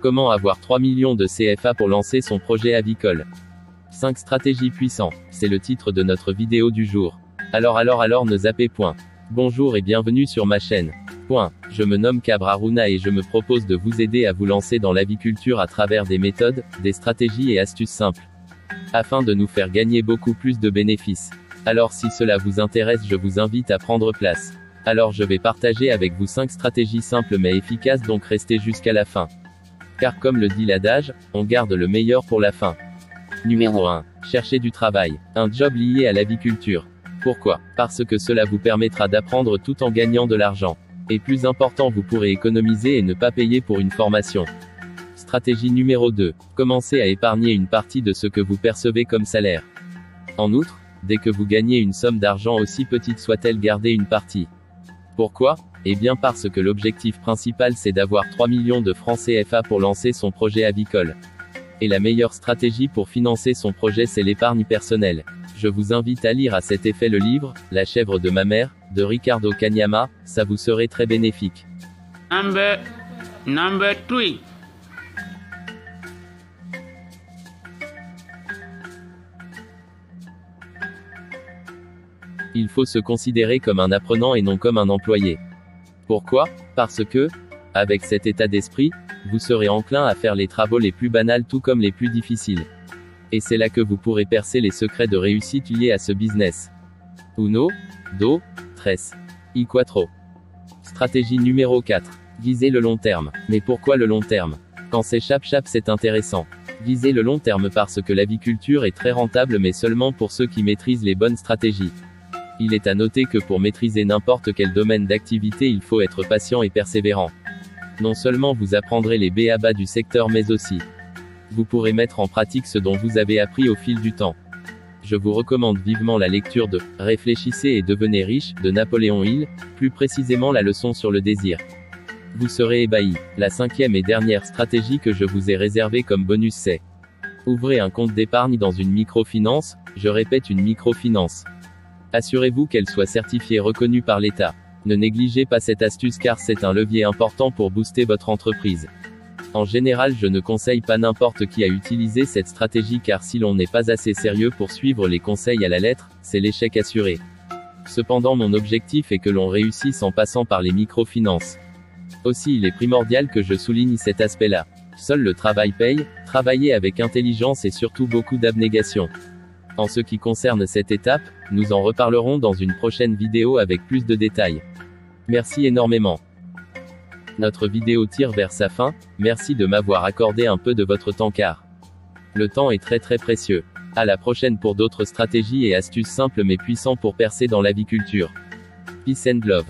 Comment avoir 3 millions de CFA pour lancer son projet avicole? 5 stratégies puissantes, c'est le titre de notre vidéo du jour. Alors ne zappez point. Bonjour et bienvenue sur ma chaîne. Je me nomme Cabraruna et je me propose de vous aider à vous lancer dans l'aviculture à travers des méthodes, des stratégies et astuces simples, afin de nous faire gagner beaucoup plus de bénéfices. Alors si cela vous intéresse, je vous invite à prendre place. Alors je vais partager avec vous 5 stratégies simples mais efficaces, donc restez jusqu'à la fin. Car comme le dit l'adage, on garde le meilleur pour la fin. Numéro 1. Cherchez du travail. Un job lié à l'aviculture. Pourquoi? Parce que cela vous permettra d'apprendre tout en gagnant de l'argent. Et plus important, vous pourrez économiser et ne pas payer pour une formation. Stratégie numéro 2. Commencez à épargner une partie de ce que vous percevez comme salaire. En outre, dès que vous gagnez une somme d'argent aussi petite soit-elle, gardez une partie. Pourquoi? Eh bien parce que l'objectif principal c'est d'avoir 3 millions de francs CFA pour lancer son projet avicole. Et la meilleure stratégie pour financer son projet c'est l'épargne personnelle. Je vous invite à lire à cet effet le livre « La chèvre de ma mère » de Ricardo Kanyama, ça vous serait très bénéfique. Number 3. Il faut se considérer comme un apprenant et non comme un employé. Pourquoi? Parce que, avec cet état d'esprit, vous serez enclin à faire les travaux les plus banals tout comme les plus difficiles. Et c'est là que vous pourrez percer les secrets de réussite liés à ce business. 1, 2, 3, 4. Stratégie numéro 4. Visez le long terme. Mais pourquoi le long terme? Quand c'est chap c'est intéressant. Visez le long terme parce que l'aviculture est très rentable mais seulement pour ceux qui maîtrisent les bonnes stratégies. Il est à noter que pour maîtriser n'importe quel domaine d'activité il faut être patient et persévérant. Non seulement vous apprendrez les b.a.-ba du secteur mais aussi vous pourrez mettre en pratique ce dont vous avez appris au fil du temps. Je vous recommande vivement la lecture de « Réfléchissez et devenez riche » de Napoléon Hill, plus précisément la leçon sur le désir. Vous serez ébahi. La 5e et dernière stratégie que je vous ai réservée comme bonus c'est ouvrez un compte d'épargne dans une microfinance, je répète une microfinance. Assurez-vous qu'elle soit certifiée et reconnue par l'État. Ne négligez pas cette astuce car c'est un levier important pour booster votre entreprise. En général, je ne conseille pas n'importe qui à utiliser cette stratégie car si l'on n'est pas assez sérieux pour suivre les conseils à la lettre, c'est l'échec assuré. Cependant, mon objectif est que l'on réussisse en passant par les microfinances. Aussi, il est primordial que je souligne cet aspect-là. Seul le travail paye, travaillez avec intelligence et surtout beaucoup d'abnégation. En ce qui concerne cette étape, nous en reparlerons dans une prochaine vidéo avec plus de détails. Merci énormément. Notre vidéo tire vers sa fin, merci de m'avoir accordé un peu de votre temps car le temps est très précieux. À la prochaine pour d'autres stratégies et astuces simples mais puissants pour percer dans l'aviculture. Peace and love.